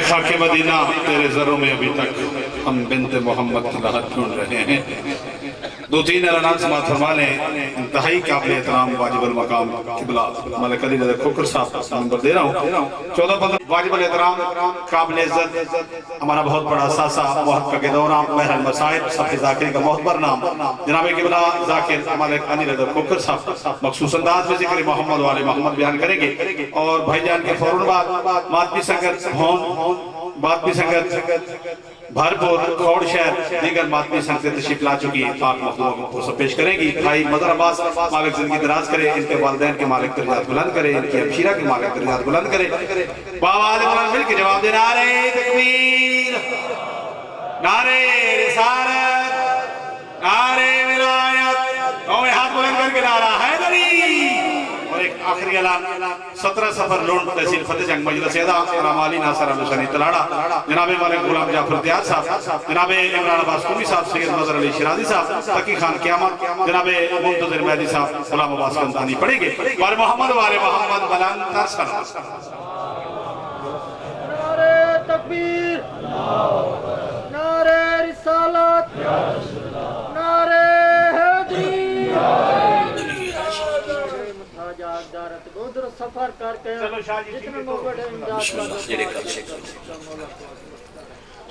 خاک مدینہ تیرے زروں میں ابھی تک ہم بنت محمد کی لہت ڈھونڈ رہے ہیں. دو تین اعلانات سماعت فرما لیں. انتہائی قابل احترام واجب المقام قبلہ ملک علی رضا کھوکھر صاحب نمبر دے رہا ہوں. 14-15 واجب الاحترام قابل عزت ہمارا بہت بڑا ساسا محقق دوران بحر المصائب صفحہ ذاکری کا محتبر نام جناب قبلہ ذاکر ملک علی رضا کھوکھر صاحب مخصوص انداز میں ذکر محمد والے محمد بیان کریں گے. اور بھائی جان کے فوراً بعد ماتمی سنگت ہون ماتمی سنگت بھرپور کھوڑ شہر دیگر ماتمی سنگت تشریف لا چکی ہیں. پاک مخلوق کو سب پیش کریں گی. بھائی مظہر عباس مالک زندگی دراز کرے, ان کے والدین کے مالک درجات بلند کرے, ان کی ہمشیرہ کے مالک درجات بلند کرے. بابا آل بلند مل کے جواب دے نعرہ تکبیر, نعرہ رسالت, نعرہ ولایت. قوم ہاتھ بلند کر کے نعرہ حیدری. اور ایک آخری اعلان 17 سفر لونڈ تحصیل فتح جنگ مجلس سیدہ علامہ علی ناصر حسینی تلاڑا جناب ملک غلام جعفر تیار صاحب, جناب عمران عباس قومی صاحب, سید نظر علی شرازی صاحب, تقی خان قیامت, جناب منتظر مہدی صاحب, غلام عباس قندانی پڑھیں گے. وال محمد وال محمد بلند تر سلام. نعرہ تکبیر, نعرہ رسالت, نعرہ حیدری. سفر کر کے جتنے موقع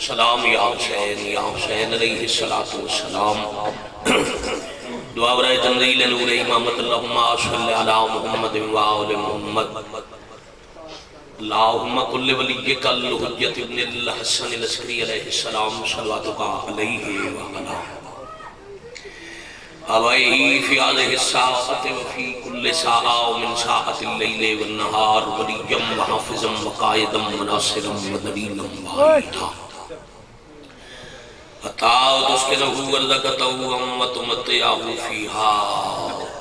سلام یا حسین علیہ السلام. دعا برائے تنزیل نور امامت اللہم صلی علی محمد وآل محمد. اللہم کل ولیک الحجت ابن الحسن العسکری علیہ السلام صلواتک علیہ وآلہ آبائیہی فی آلہ الساعت وفی کل ساعہ ومن ساعت اللیل والنہار ولیم وحافظم وقائدم مناصرم ودلیلم واحدا اتاؤت اس کے نحو ورزقتو ومتمتیاہو فیہا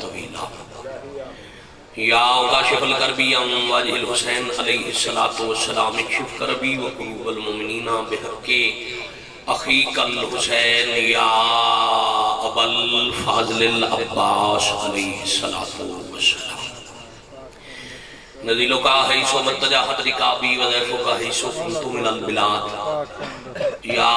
طویلا. یا کاشف الکربی ام واجہ الحسین علیہ السلام اکشف کربی وقروب المؤمنین بحق اخیق الحسین یا ابا الفاضل العباس علیہ السلام. نزیلو کا حیثو متجاہت رکابی وزیفو کا حیثو کنتو من البلاد یا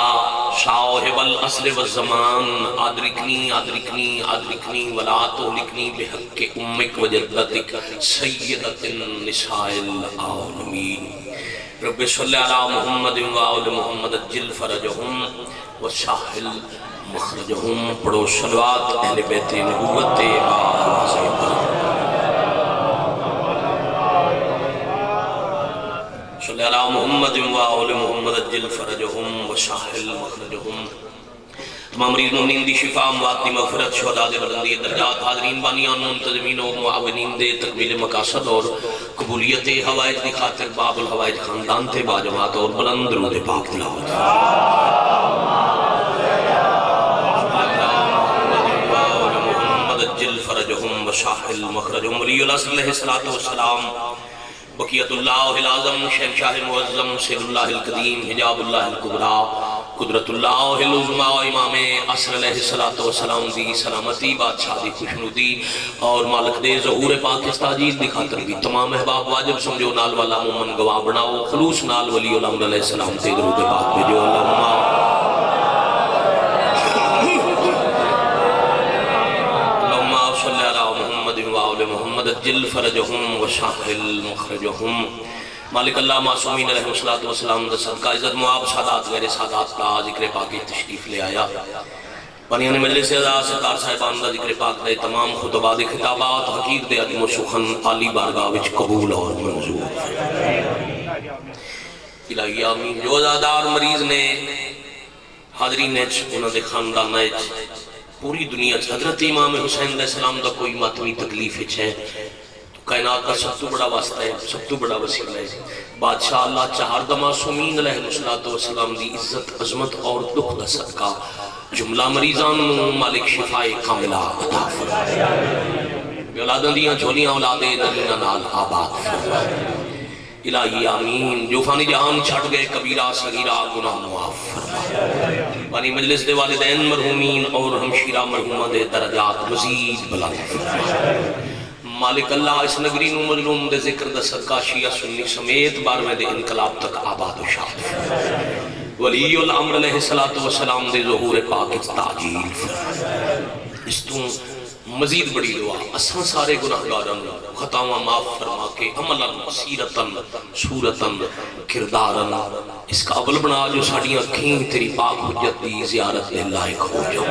صاحب العصر والزمان ادرکنی ادرکنی ادرکنی ولا تہلکنی بحق امک وجدتک سیدت النساء العالمین. رب صلی علی محمد وآل محمد اجل فرجہم وساحل مخرجہم. پڑھو صلوات اہل بیت نبوت آوازیں پر. صلی علی محمد وآل محمد اجل فرجہم وساحل مخرجہم. تمام مریض مومنین دی شفا, اموات دی مغفرت, شہداء دے بلندی درجات, حاضرین بانیان منتظمین و معاونین دے تکمیل مقاصد اور قبولیت حوائج دی خاطر باب الحوائج خاندان تے باجماعت اور بلند درود پاک تلاوت. محمد اجل فرجہم وساحل مخرجہم. ولی اللہ علیہ السلام بقیت اللہ العظم, شہنشاہ معظم, سر اللہ القدیم, حجاب اللہ الکبریٰ, قدرت اللہ العظمہ, امام عصر علیہ السلام دی سلامتی, بادشاہ دی خوشنودی اور مالک دے ظہور پاک استاجیز دی خاطر بھی تمام احباب واجب سمجھو نال والا مومن گواہ بناؤ. خلوص نال ولی الامر علیہ السلام تے درود پاک بھیجو. اللہم صلی علی محمد وآل محمد اجل فرجہم وساحل مخرجہم. مالک اللہ معصومین علیہ السلام دا صدقہ عزت معاب سادات غیر سادات کا ذکر پاکی تشریف لے آیا. بنیان مجلس ازا سرکار صاحبان دا ذکر پاک دے تمام خطبات خطابات حقیق دے عدم و سخن عالی بارگاہ وچ قبول اور منظور. الہی آمین. جو ازادار مریض نے حاضرین نیچ انہوں دے خاندان نیچ پوری دنیا حضرت امام حسین علیہ السلام دا کوئی ماتمی تکلیف ہے, کائنات کا سب تو بڑا واسطہ ہے, سب تو بڑا وسیلہ ہے. بادشاہ اللہ چہار دا معصومین علیہ السلام دی عزت عظمت اور دکھ دا صدقہ جملہ مریضان مالک شفائے کاملہ عطا فرمائے. اولاداں دیاں جھولیاں اولادیں دلینا نال آباد فرمائے. الہی آمین. جو فانی جہان چھٹ گئے کبیرہ صغیرہ گناہ معاف فرمائے. بانی مجلس دے والدین مرحومین اور ہمشیرہ مرحومہ دے درجات مزید بلند فرمائے. مالک اللہ اس نگری نو مظلوم دے ذکر دا صدقہ شیعہ سنی سمیت 12ویں دے انقلاب تک آباد و شاد ولی الامر علیہ السلام دے ظہور پاک تاجیل اس تو مزید بڑی دعا اساں سارے گناہگاراں خطاواں معاف فرما کے عملاً سیرتاً صورتاً کرداراً اس قابل بنا جو ساڑیاں کھیں تیری پاک حجت دی زیارت دے لائق ہو جاؤ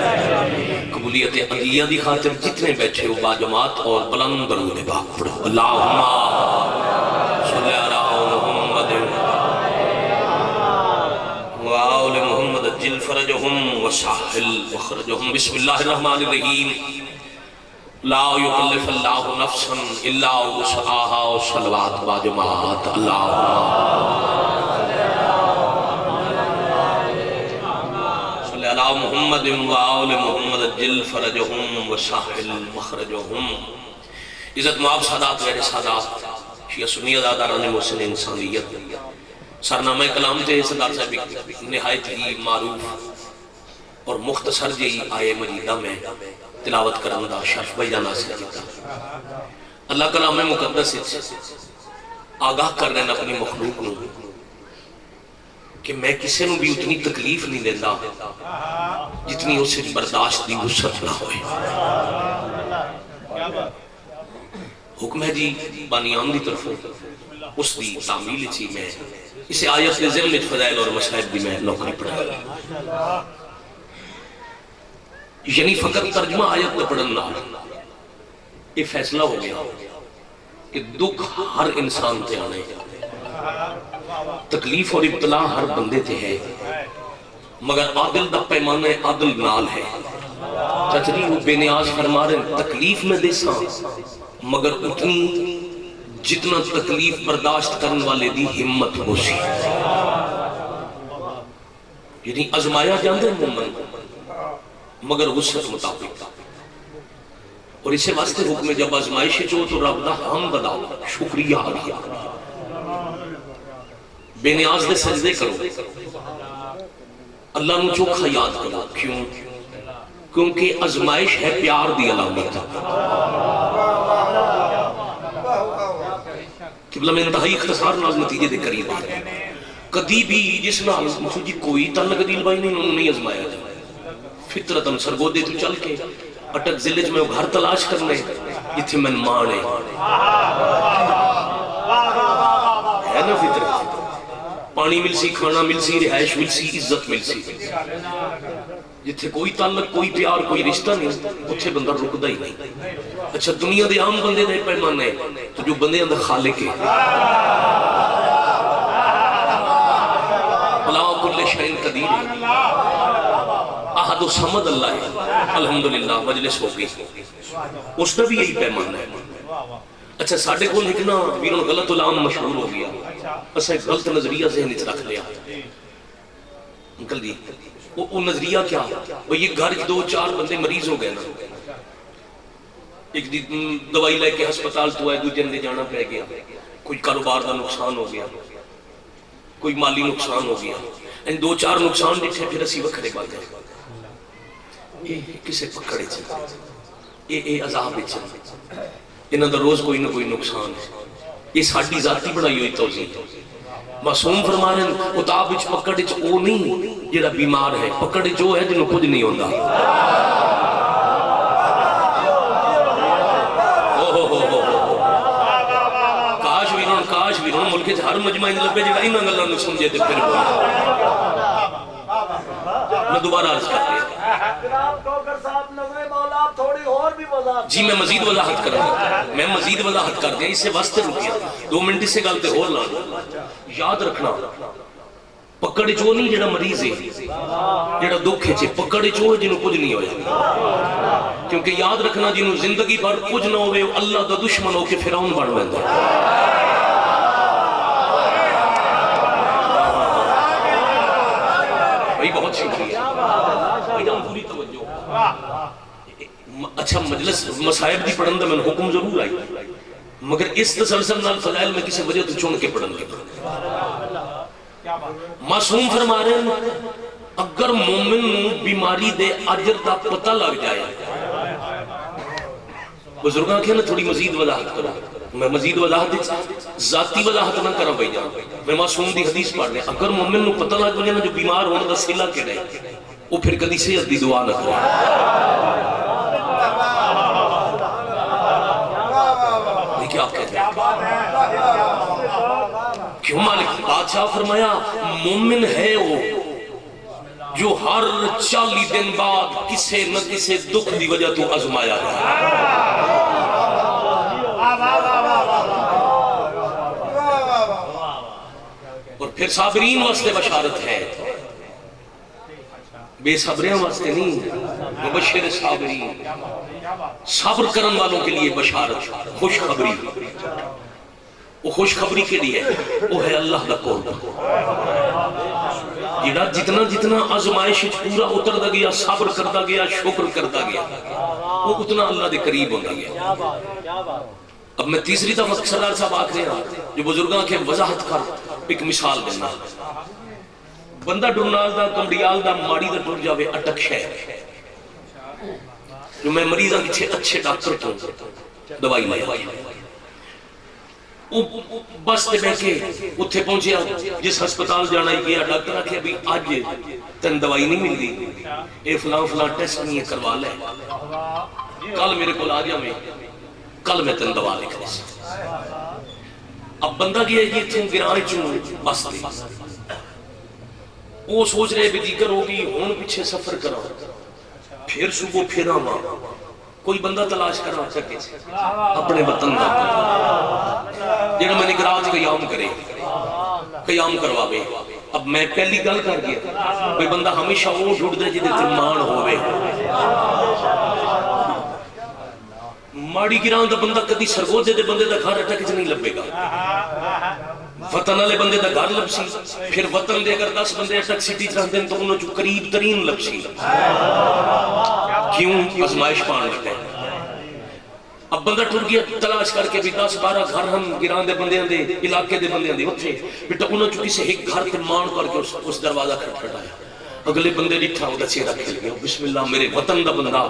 قبولیت علیہ دی خاطر جتنے بیٹھے ہو باجماعت اور بلند درود پاک پڑھو اللہم صلی علی محمد وآل محمد جل فرجہم وساحل وخرجہم بسم اللہ الرحمن الرحیم لا یکلف اللہ نفسا الا وسعها وصلوات باجماعت اللہم صلی علی محمد وآل محمد جل فرجہم وساحل مخرجہم عزت معاب سادات غیر سادات شیعہ سنی ازاداران محسن انسانیت سرنامہ کلام تھے صدار صاحب نہایت ہی معروف اور مختصر جی آئے مجیدہ میں تلاوت کرن دا شرف بھائی جانا سے کیتا اللہ کلام مقدس آگاہ کر رہے ہیں اپنی مخلوق نو کہ میں کسی نو بھی اتنی تکلیف نہیں دینا جتنی اسے برداشت دی وسعت نہ ہوئے حکم ہے جی بانیان دی طرف اس دی تعمیل چی میں اسے آیت کے ضمن فضائل اور مصائب دی میں نوکری پڑھا یعنی فقط ترجمہ آیت نہ پڑھنا یہ فیصلہ ہو گیا کہ دکھ ہر انسان تے آنے تکلیف اور ابتلا ہر بندے تے ہے مگر عادل دا پیمانہ عادل نال ہے چچری وہ بے نیاز فرما رہے تکلیف میں دے ساں مگر اتنی جتنا تکلیف برداشت کرنے والے دی ہمت ہو سی یعنی ازمایا جاندے مومن مگر وسعت مطابق اور اسے واسطے حکم جب ازمائش جو تو رب دا ہم بداؤ شکریہ آگیا بے نیاز دے سجدے کرو اللہ نو چوکھا یاد کرو کیوں کیونکہ ازمائش ہے پیار دی علامت قبلہ میں انتہائی اختصار ناز نتیجے دے قریب ہے کدی بھی جس نال جی کوئی تعلق دل بھائی نہیں انہوں نے ازمایا جائے فطرتاً سرگودے تو چل کے اٹک زلج میں وہ گھر تلاش کرنے جتھے من مانے ہے نا فطرت پانی مل سی کھانا مل سی رہائش مل سی عزت مل سی جتھے کوئی تعلق کوئی پیار کوئی رشتہ نہیں اتھے بندہ رکدا ہی نہیں اچھا دنیا دے عام بندے دے پیمانے تو جو بندے اندر خالق ہے اللہ کل شئین قدیر احد و سمد اللہ ہے الحمدللہ مجلس ہو گئی اس نے بھی یہی پیمان ہے اچھا ساڑھے کو لکھنا بیرون غلط علام مشہور ہو گیا اسا ایک غلط نظریہ ذہنی رکھ لیا انکل دی وہ نظریہ کیا وہ یہ گھر 2-4 بندے مریض ہو گئے نا ایک دوائی لے کے ہسپتال تو آئے دوجہ نے جانا پہ گیا کوئی کاروبار دا نقصان ہو گیا کوئی مالی نقصان ہو گیا ان 2-4 نقصان دیکھے پھر اسی وقت کھڑے بات ہے کسے پکڑے چلے اے عذاب چلے انہاں دا روز کوئی نہ کوئی نقصان ہے یہ ساڑھی ذاتی بڑھائی ہوئی توضیح معصوم فرما رہے ہیں اتاب اچھ پکڑ اچھ او نہیں جیڑا بیمار ہے پکڑ جو ہے جنہوں کچھ نہیں ہوندہ کاش ویرون ملکے ہر مجمع ان لبے جگہ انہاں اللہ نے سمجھے تھے پھر میں دوبارہ عرض کرتے ہیں جی میں مزید وضاحت کروں میں مزید وضاحت کر دیا اس سے واسطے رکیا 2 منٹ اس سے گالتے اور لانا یاد رکھنا پکڑ جو نہیں جڑا مریض ہے جڑا دکھ ہے پکڑ جو ہے جنہوں کچھ نہیں ہویا کیونکہ یاد رکھنا جنہوں زندگی پر کچھ نہ ہوئے اللہ دا دشمن ہو کے فرعون بڑھ بندہ بھائی بہت شکریہ بھائی جان پوری توجہ اچھا مجلس مسائب دی پڑھن دا میں حکم ضرور آئی مگر اس تسلسل نال فضائل میں کسی وجہ تو چون کے پڑھن کے معصوم فرما رہے ہیں اگر مومن بیماری دے اجر دا پتہ لگ جائے بزرگاں کیا نا تھوڑی مزید وضاحت کرو. میں مزید وضاحت ذاتی وضاحت نہ کرا بھائی جان. میں معصوم دی حدیث پڑھ رہا. اگر مومن نو پتہ لگ جائے نا جو بیمار ہونے دا سیلا کہڑا ہے وہ پھر کدی صحت دی دعا نہ کرے. یہ کیا کہتے ہیں؟ کیوں مالک بادشاہ فرمایا مومن ہے وہ جو ہر 40 دن بعد کسے نہ کسے دکھ دی وجہ تو آزمایا ہے. اور پھر صابرین واسطے بشارت ہے, بے صبریاں واسطے نہیں. مبشر صابرین, صبر کرن والوں کے لیے بشارت, خوشخبری. وہ خوشخبری کے لیے وہ ہے اللہ دا قرب. جڑا جتنا جتنا آزمائش پورا اتردا گیا, صبر کرتا گیا, شکر کرتا گیا, وہ اتنا اللہ دے قریب ہوتا گیا. اب میں تیسری دفعہ سردار صاحب آکھ رہے ہیں جو بزرگاں کے وضاحت کر ایک مثال دینا. بندہ ڈرنال دا کمڑیال دا ماڑی دا ڈر جاوے اٹک شہر جو میں مریضاں کچھے اچھے ڈاکٹر تو دوائی لے بس تے بیٹھ کے اتھے پہنچیا. جس ہسپتال جانا ہی گیا ڈاکٹر آکھے ابھی آج تن دوائی نہیں مل دی, اے فلاں فلاں ٹیسٹ نہیں کروا لے, کل میرے کو آ جا, میں کل میں تن دوا لکھ دے. اب بندہ گیا یہ تھوں گرائے چون بس دے, وہ سوچ رہے بھی دیگر ہوگی ہون پیچھے سفر کرا, پھر صبح پھر آما کوئی بندہ تلاش کرا سکے اپنے وطن دا جنہوں میں نگراج قیام کرے, قیام کرواوے. اب میں پہلی گل کر گیا بھئی بندہ ہمیشہ وہ ڈھوڑ دے جدے ترمان ہوئے. ماڑی گران دا بندہ کدی سرگوزے دے بندے دا گھر اٹک نہیں لبے گا, وطن والے بندے دا گھر لبسی. پھر وطن دے اگر 10 بندے اٹک سٹی چاہتے ہیں تو انہوں جو قریب ترین لبسی. کیوں؟ آزمائش پان لگتا ہے. اب بندہ ٹر گیا تلاش کر کے بھی 10-12 گھر ہم گران دے بندے دے علاقے دے بندے دے اتھے بیٹا انہوں چکی سے ایک گھر تے مان کر کے اس دروازہ کھٹکھٹایا. اگلے بندے ڈٹھا وہ چہرہ کھل گیا, بسم اللہ میرے وطن دا بندہ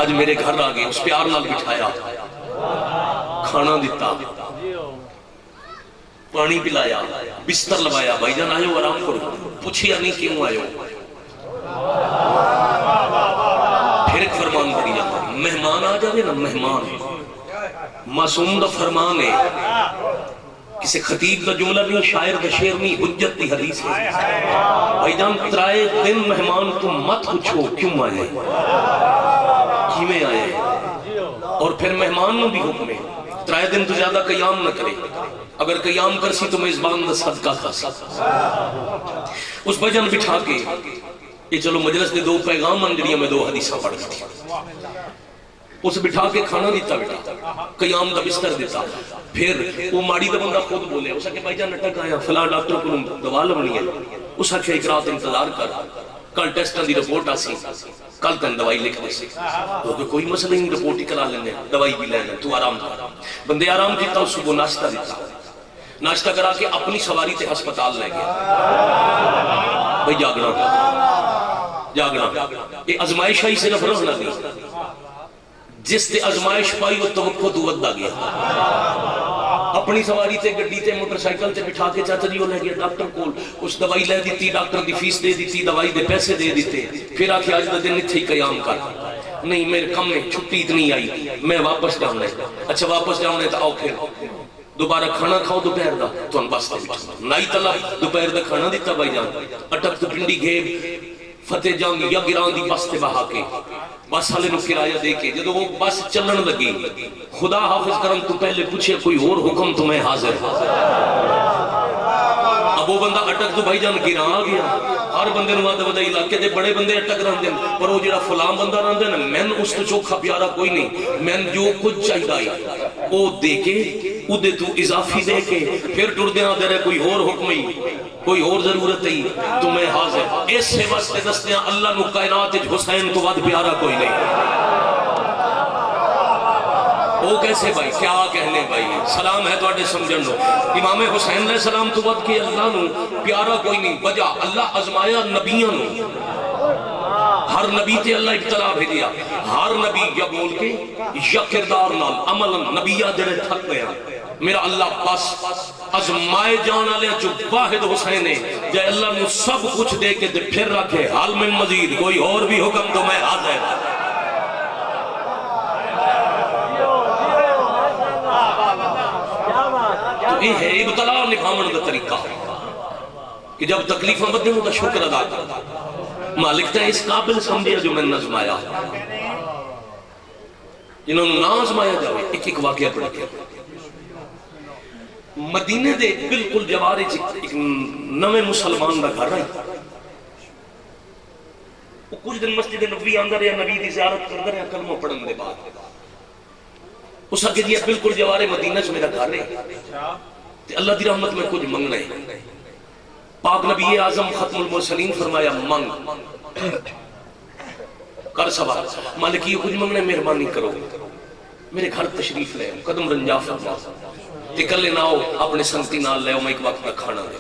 اج میرے گھر آ گیا. اس پیار نال بٹھایا, کھانا دیتا, پانی پلایا, بستر لوایا. بھائی جان آئے ہو آرام کرو, پوچھیا نہیں کیوں آئے ہو. پھر ایک فرمان پڑی جاتا, مہمان آ جائے نا, مہمان معصوم دا فرمان ہے, کسی خطیب دا جملہ نہیں, شاعر دا شعر نہیں, حجت دی حدیث ہے. بھائی جان 3 دن مہمان تم مت پوچھو کیوں آئے, کیویں آئے. اور پھر مہمان نو بھی حکم ہے 3 دن تو زیادہ قیام نہ کرے, اگر قیام کرسی تو میزبان دا صدقہ کھا سکتا. اس بھجن بٹھا کے یہ چلو مجلس دے 2 پیغام انجڑیاں میں 2 حدیثہ پڑھ دیتی. اس بٹھا کے کھانا دیتا بیٹا, قیام دا بستر دیتا. پھر وہ ماڑی دا بندہ خود بولے, اسا کہ بھائی جان نٹک آیا فلاں ڈاکٹر کو دوا لونی ہے. اسا کہ ایک رات انتظار کر, کل ٹیسٹاں دی رپورٹ آسی, کل تن دوائی لکھ دے سی. کیونکہ کوئی مسئلہ نہیں, رپورٹ ہی کرا لینے, دوائی بھی لینے, تو آرام کر. بندے آرام کیتا, اس کو ناشتہ دیتا, ناشتہ کرا کے اپنی سواری تے ہسپتال لے گیا. بھئی جاگنا یہ ازمائش آئی صرف رہنا نہیں, جس تے ازمائش پائی وہ توقع تو ودا گیا. اپنی سواری تے گڈی تے موٹر سائیکل تے بٹھا کے چاچا جی وہ لے گیا ڈاکٹر کول, اس دوائی لے دیتی, ڈاکٹر دی فیس دے دیتی, دوائی دے پیسے دے دیتے. پھر آکھے آج دا دن اتھے ہی قیام کر, نہیں میرے کم میں چھٹی اتنی آئی, میں واپس جاؤں ہے. اچھا واپس جاؤں ہے تو آؤ پھر دوبارہ کھانا کھاؤ دوپہر دا, تو ان بس نائی تلا دوپہر دا کھانا دیتا. بھائی جان اٹک تو پنڈی گھیب فتح جان یا گران دی بس تے بہا کے بس والے نو کرایہ دے کے جدو وہ بس چلن لگی, خدا حافظ کرن تو پہلے پوچھے کوئی اور حکم تو میں حاضر. اب وہ بندہ اٹک تو بھائی جان گران آ گیا. ہر بندے نو آدھے ودائی علاقے دے بڑے بندے اٹک رہن دیں, پر وہ جڑا فلان بندہ رہن دیں میں اس تو چوکھا پیارا کوئی نہیں. میں جو کچھ چاہیے آئی وہ دے کے ادھے تو اضافی دے کے پھر ٹر دینا دے رہے کوئی اور حکم ہی, کوئی اور ضرورت ہی, تو میں حاضر. اس سے واسطے دستیاں اللہ نو کائنات حسین تو ود پیارا کوئی نہیں. وہ کیسے بھائی کیا کہنے بھائی, سلام ہے تو آٹے سمجھن لو. امام حسین علیہ السلام تو ود کے اللہ نو پیارا کوئی نہیں. وجہ اللہ ازمایا نبیوں نو, ہر نبی تے اللہ ابتلا بھیجیا، ہر نبی یا بول کے یا کردار نال عمل نبیہ جڑے تھک گیا میرا اللہ بس ازمائے جان والے جو واحد حسین ہے جے اللہ نے سب کچھ دے کے پھر رکھے حال میں مزید کوئی اور بھی حکم تو میں حاضر۔ تو یہ ہے ابتلا نبھاون کا طریقہ کہ جب تکلیفاں بدیں تو شکر ادا کر۔ مالک تے اس قابل سمجھے جو میں نظمایا، جنہوں نے نہ آزمایا جاوے ایک ایک واقعہ پڑھ کے مدینے دے بالکل جوارے ایک نوے مسلمان دا گھر رہی، وہ کچھ دن مسجد نبوی اندر یا نبی دی زیارت کر رہے ہیں کلمہ پڑھن دے بعد اس آگے دیا بالکل جوارے مدینہ سے میرا گھر رہے تے اللہ دی رحمت میں کچھ منگنا ہے۔ پاک نبی اعظم ختم المرسلین فرمایا منگ کر سوال، مالک یہ کچھ منگنا ہے مہربانی کرو میرے گھر تشریف لے قدم رنجا فرما تے کلے نہ ہو اپنے سنگتی نال لے میں ایک وقت کا کھانا دے۔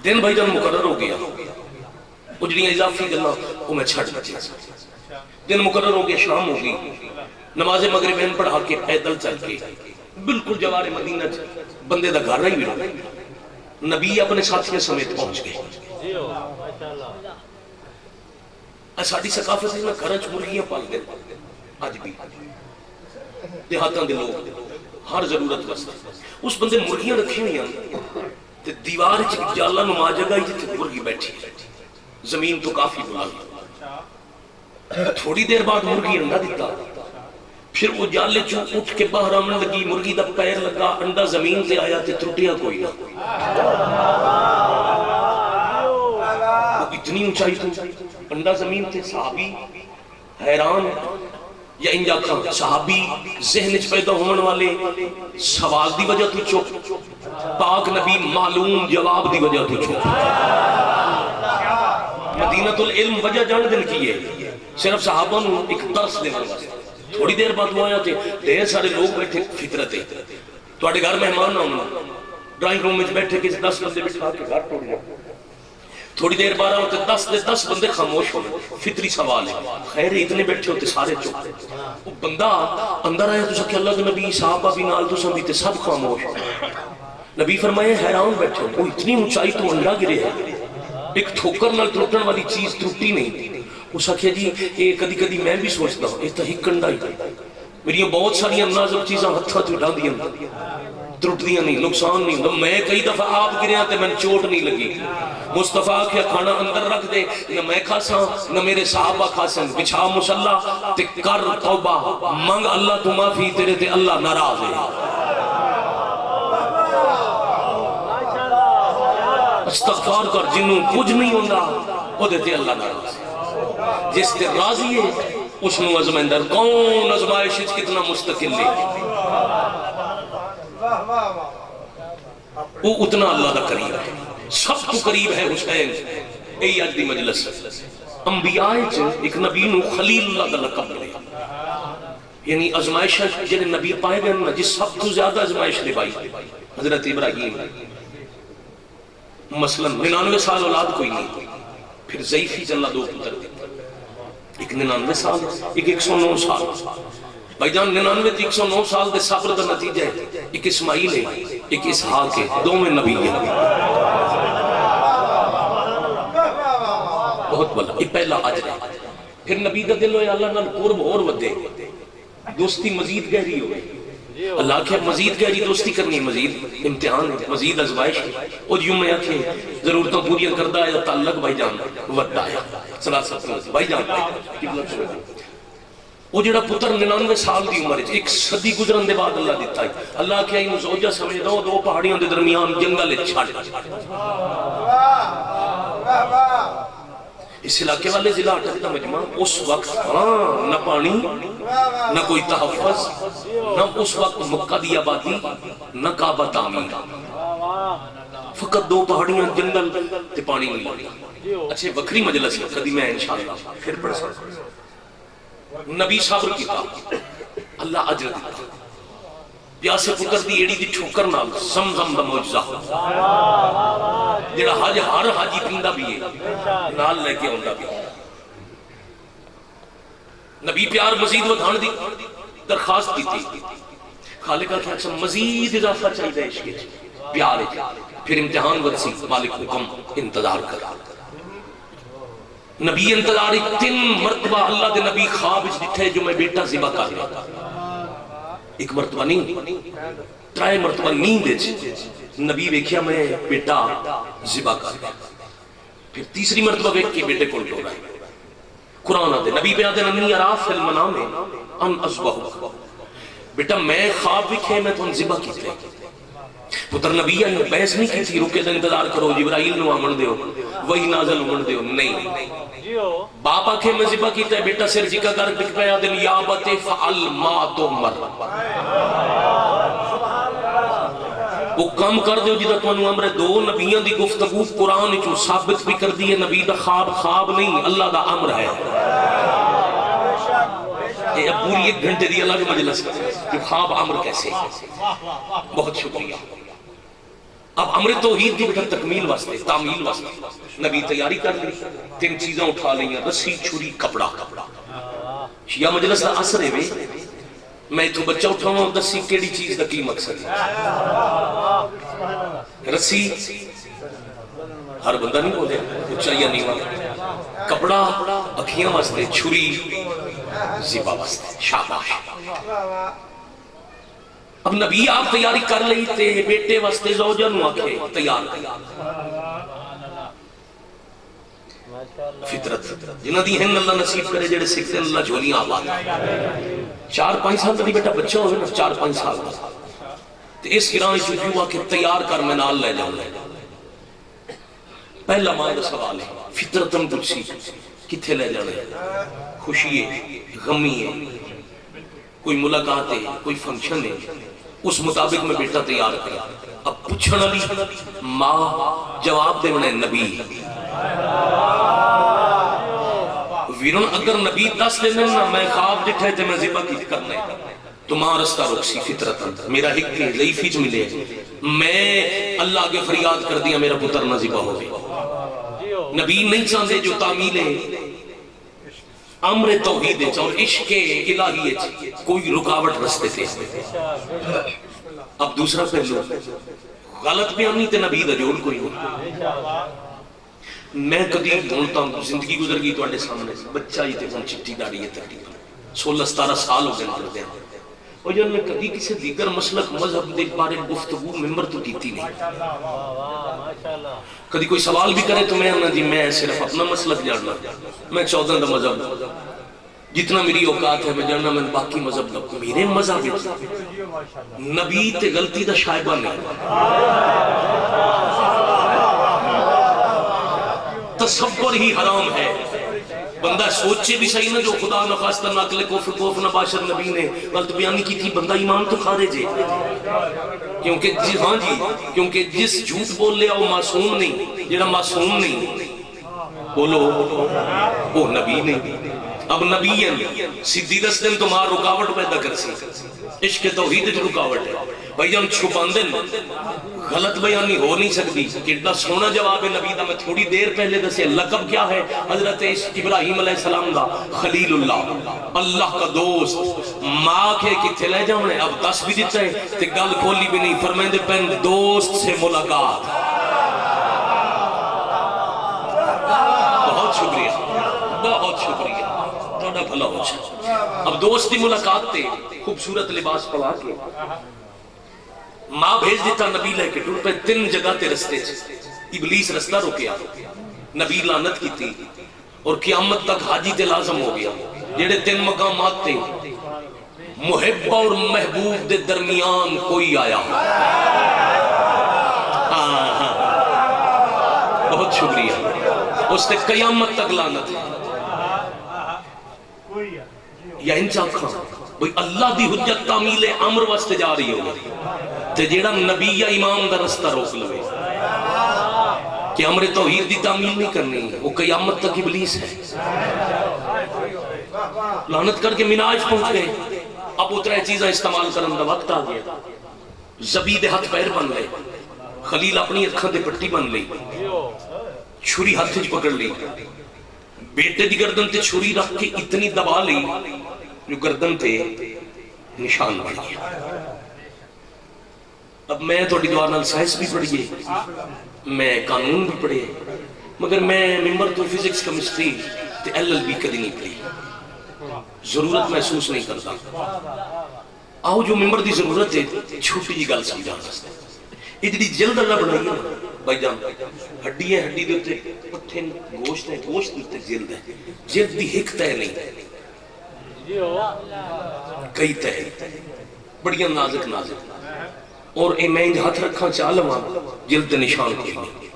دن بھائی جان مقرر ہو گیا، اجڑیاں اضافی گلا وہ میں چھٹ بچے، دن مقرر ہو گیا، شام ہو گئی، نماز مغرب ان پڑھا کے پیدل چل کے بالکل جوار مدینہ بندے دا گھر رہی بھی نبی اپنے ساتھیوں سمیت پہنچ گئے۔ ساڑی ثقافت ہے نا گھرچ مرغیاں پال دے آج بھی دیہاتاں دے لوگ ہر ضرورت واسطے اس بندے مرغیاں رکھی ہوئی ہیں تے دیوار چ جالا نما جگہ ہی جتھے مرغی بیٹھی زمین تو کافی بلند، تھوڑی دیر بعد مرغی انڈا دیتا، پھر وہ جالے چوں اٹھ کے باہر آمن لگی، مرغی دا پیر لگا، انڈا زمین سے آیا تے ترٹیا کوئی نہ، وہ اتنی اونچائی تو انڈا زمین تے، صحابی حیران یا انجا کھاں صحابی ذہن اچ پیدا ہونے والے سوال دی وجہ تو چپ، پاک نبی معلوم جواب دی وجہ تو چپ۔ مدینہ العلم وجہ جان دن کی ہے صرف صحابہ نو ایک درس دے واسطے۔ تھوڑی دیر بعد وہ آیا تھے ڈھیر سارے لوگ بیٹھے فطرت ہے تو اڑے گھر مہمان نہ ہونا، ڈرائنگ روم میں بیٹھے کسی 10 بندے بٹھا کے گھر ٹوٹ گیا، تھوڑی دیر بعد ہوتے 10 بندے خاموش ہوئے، فطری سوال ہے، خیر اتنے بیٹھے ہوتے سارے چپ، وہ بندہ اندر آیا تو سکے اللہ کے نبی صحابہ بھی نال تو سمجھتے تے سب خاموش، نبی فرمائے حیران بیٹھے وہ اتنی اونچائی تو انڈا گرے ہے، ایک ٹھوکر نال ٹوٹن والی چیز ٹوٹی نہیں۔ اس آخیا جی یہ کدی کدی میں بھی سوچتا ہوں یہ تو ہی کنڈا ہی میری بہت ساری نازک چیزاں ہتھاں تے اٹھا دیاں ٹوٹدیاں نہیں، نقصان نہیں، میں کئی دفعہ آپ گریا تے میں چوٹ نہیں لگی۔ مصطفیٰ کیا کھانا اندر رکھ دے نہ میں کھاساں نہ میرے صحابہ کھاساں، بچھا مصلی تے کر توبہ منگ اللہ تو معافی تیرے تے اللہ ناراض ہے۔ استغفار کر جنوں کچھ نہیں ہوندہ وہ دیتے اللہ ناراض ہے، جس تے راضی ہے اس نو ازمندر کون ازمائش کتنا مستقل لے وہ اتنا اللہ دا قریب ہے، سب تو قریب ہے حسین۔ ای آج دی مجلس انبیاء ایک نبی نو خلیل اللہ دا لقب لے، یعنی ازمائش جنہیں نبی پائے گئے نا جس سب تو زیادہ ازمائش لے بائی حضرت ابراہیم، مثلا 99 سال اولاد کوئی نہیں، پھر ضعیفی سے اللہ 2 پتر دیتا، ایک 99 سال ایک 109 سال، بھائی جان 99 تے 109 سال دے صبر دا نتیجہ ہے، ایک اسماعیل ہے ایک اسحاق ہے، 2 میں نبی ہے، بہت بلا یہ پہلا اجر ہے۔ پھر نبی کا دل ہوئے اللہ نال قرب اور ودے، دوستی مزید گہری ہوئے، اللہ کے مزید گہری دوستی کرنی، مزید امتحان ہے، مزید ازمائش ہے، اور یوں میں آکھے ضرورتوں پوریاں کردہ ہے تعلق بھائی جان وڈا ہے بھائی جان۔ وہ جڑا پتر 99 سال دی عمر ہے، ایک صدی گزرن دے بعد اللہ دیتا ہے، اللہ کیا انہوں زوجہ سمجھ دو 2 پہاڑیاں دے درمیان جنگل چھڑ، اس علاقے والے ضلع اٹھتا مجمع اس وقت ہاں نہ پانی نہ کوئی تحفظ، نہ اس وقت مکہ دی آبادی نہ کعبہ تعمیر، فقط 2 پہاڑیاں جنگل تے پانی نہیں لگی۔ اچھے وکری مجلس ہے کدی میں انشاءاللہ پھر پڑھ سکتا۔ نبی صبر کیتا اللہ اجر دیتا، پیاسے پتر دی ایڑی دی ٹھوکر نال زمزم دا معجزہ جڑا حج ہر حاجی پیندا بھی ہے نال لے کے آندا بھی نبی پیار مزید ودھان دی درخواست کی تھی خالق کا اچھا مزید اضافہ چاہیے عشق پیار پھر امتحان ورسی مالک حکم انتظار کر نبی انتظار 3 مرتبہ اللہ دے نبی خواب اس ڈٹھے جو میں بیٹا ذبح کر لیا ایک مرتبہ نہیں 3 مرتبہ نیند وچ نبی ویکھیا میں بیٹا ذبح کر لیا پھر تیسری مرتبہ ویکھ کے بیٹے کول ٹورا قرآن آدھے نبی پہ آدھے انی اراف فی المنام ان اصبح بیٹا میں خواب وکھے میں تو ان ذبح کیتے پتر نبی آئی بحث نہیں کی تھی رکے انتظار کرو جبرائیل نو آمن دیو وہی نازل آمن دیو نہیں باپ آکھے میں ذبح کیتا ہے بیٹا سر جکا کر بک پہ آدھے یا بت فعل ما تؤمر وہ کم کر دیو جدہ تو انو امر 2 نبیان دی گفتگو قرآن چو ثابت بھی کر دی ہے نبی دا خواب خواب نہیں اللہ دا امر ہے یہ پوری 1 گھنٹے دی الگ مجلس جو خواب امر کیسے بہت شکریہ اب امر توحید دی بیٹا تکمیل واسطے تعمیل واسطے نبی تیاری کر لی 3 چیزاں اٹھا لئیاں رسی چھری کپڑا شیعہ مجلس دا اثر ہے وے میں تو بچہ اٹھاؤں دسی کیڑی چیز دا کی مقصد ہے رسی ہر بندہ نہیں بولے اچھا یا نہیں والا کپڑا اکھیاں واسطے چھری ذبح واسطے شاباش اب نبی آپ تیاری کر لئی تے بیٹے واسطے زوجہ نو آکھے تیار فطرت جنہ دی ہیں اللہ نصیب کرے جڑے سکھتے اللہ جھولیاں آباد 4-5 سال تھی بیٹا بچہ ہوئے نا 4-5 سال تو اس گران جو آکے تیار کر میں نال لے جاؤں پہلا ماں دا سوال ہے فطرتن پوچھی کتھے لے جانے خوشی ہے غمی ہے کوئی ملاقات ہے کوئی فنکشن ہے اس مطابق میں بیٹا تیار کرا اب پوچھنا لی ماں جواب دے بنے نبی ویرون اگر نبی 10 دینے نا میں خواب جٹھے تھے میں ذبح کی کرنے تو ماں رستہ روکسی فطرت میرا حق کی ضعیفی جو ملے میں اللہ کے فریاد کر دیا میرا پتر نہ ذبح ہو گئے نبی نہیں چاہتے جو تعمیل ہے امر توحید اور عشق الہی کوئی رکاوٹ رستے تھے اب دوسرا پہلو غلط بیانی تے نبی دا جوڑ کوئی ہو میں کدی ڈھونڈتا ہوں زندگی گزر گئی تو آنے سامنے بچہ ہی تے ہوں چٹی داڑی ہے تقریبا 16-17 سال ہو گئے پڑھتے ہیں اور جب میں کدی کسی دیگر مسلک مذہب دے بارے گفتگو ممبر تو کیتی نہیں کدی کوئی سوال بھی کرے تو میں نہ جی میں صرف اپنا مسلک جاننا میں 14 دا مذہب جتنا میری اوقات ہے میں جاننا میں باقی مذہب دا میرے مذہب نبی تے غلطی دا شائبہ نہیں تصور ہی حرام ہے بندہ سوچے بھی صحیح نہ جو خدا نخواستہ ناقل کوف نباشر نبی نے غلط بیانی کی تھی بندہ ایمان تو خارج ہے کیونکہ جس جھوٹ بول لیا وہ معصوم نہیں جڑا معصوم نہیں بولو وہ نبی نہیں اب نبی سیدھی دس دن تمہار رکاوٹ پیدا کر سی عشق توحید جو رکاوٹ ہے بھائی ہم چھپان دن غلط بیانی ہو نہیں سکتی کتنا سونا جواب ہے نبی دا میں تھوڑی دیر پہلے دسے لقب کیا ہے حضرت ابراہیم علیہ السلام دا خلیل اللہ اللہ کا دوست ماں کے کتھے لے جاؤں اب 10 بھی دیتا ہے تے گل کھولی بھی نہیں فرمائیں دے پہن دوست سے ملاقات بہت شکریہ توڑا بھلا ہو جائے اب دوستی ملاقات تے خوبصورت لباس پڑھا کے ماں بھیج دیتا نبی لے کے ٹور پہ 3 جگہ تے رستے ابلیس رستہ روکیا نبی لعنت کی تھی اور قیامت تک حاجی تے لازم ہو گیا جڑے 3 مقامات تے محب اور محبوب دے درمیان کوئی آیا بہت شکریہ اس تے قیامت تک لعنت یا انچا کھاں بھئی اللہ دی حجت تعمیل امر واسطے جا رہی ہوگی تے جیڑا نبی یا امام دا رستہ روک لوے کہ امر توحید دی تعمیل نہیں کرنی وہ قیامت تک ابلیس ہے لعنت کر کے مناج پہنچ گئے اب اترے چیزیں استعمال کرن دا وقت آ گیا زبید ہاتھ پیر بن گئے خلیل اپنی اکھاں تے پٹی بن لئی، چھری ہاتھ وچ پکڑ لی، بیٹے دی گردن تے چھری رکھ کے اتنی دبا لی جو گردن تے نشان بن گیا۔ اب میں تھوڑی دعا نال سائنس بھی پڑھیے، میں قانون بھی پڑھے، مگر میں ممبر تو فزکس کیمسٹری تے LLB کدی نہیں پڑھی، ضرورت محسوس نہیں کرتا۔ آؤ جو ممبر دی ضرورت ہے چھوٹی جی گل سمجھان واسطے، یہ جڑی جلد اللہ بنائی ہے بھائی جان، ہڈی ہے، ہڈی دے اوتے پٹھے گوشت ہے، گوشت دے اوتے جلد ہے، جلد دی ایک تہہ نہیں، کئی تہہ، بڑیاں نازک نازک، اور اے میں ہاتھ رکھاں چاہ لواں جلد نشان کوئی نہیں،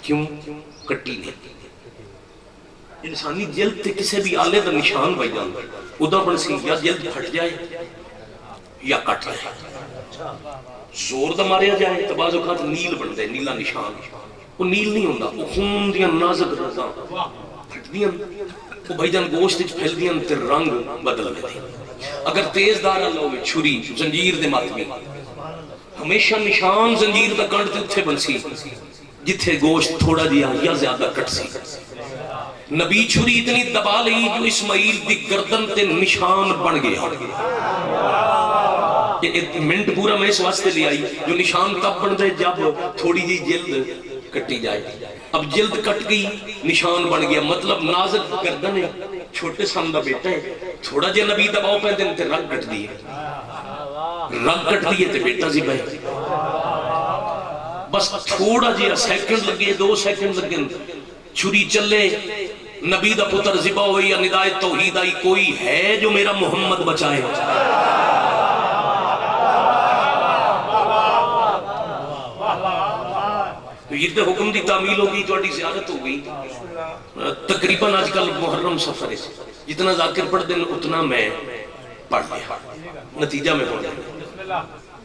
کیوں؟ کٹی نہیں۔ انسانی جلد تے کسے بھی آلے دا نشان بھائی جان ادا بن سی، یا جلد پھٹ جائے یا کٹ جائے، زور دا ماریا جائے تو بعض اوقات نیل بن دے، نیلا نشان، وہ نیل نہیں ہوندا، وہ خون دیاں نازک رزاں پھٹ دیاں، وہ بھائی جان گوشت وچ پھیل دیاں تے رنگ بدل دے۔ اگر تیز دار اللہ ہوئے چھری زنجیر دے ماتمی، ہمیشہ نشان زنجیر دا کنڈ تے اتھے بن سی جتھے گوشت تھوڑا جیا یا زیادہ کٹ سی۔ نبی چھری اتنی دبا لئی جو اسماعیل دی گردن تے نشان بن گیا۔ ایک منٹ پورا میں اس واسطے لے آئی، جو نشان تب بن دے جب تھوڑی جی جلد کٹی جائے۔ اب جلد کٹ گئی، نشان بن گیا، مطلب نازک گردن ہے، چھوٹے سن دا بیٹا ہے، تھوڑا جے نبی دباؤ پہ دن تے رگ کٹ دیئے، رگ کٹ دیئے تے بیٹا زی بھائی، بس تھوڑا جے سیکنڈ لگے، 2 سیکنڈ لگے، چھری چلے، نبی دا پتر ذبح ہوئی، یا ندائے توحید آئی، کوئی ہے جو میرا محمد بچائے؟ تو یہ حکم دی تعمیل ہوگی، تھوڑی زیارت ہو گئی، تقریباً آج کل محرم سفر ہے، جتنا ذاکر پڑھ دیں اتنا میں پڑھ لیا، نتیجہ میں پڑھ لیا،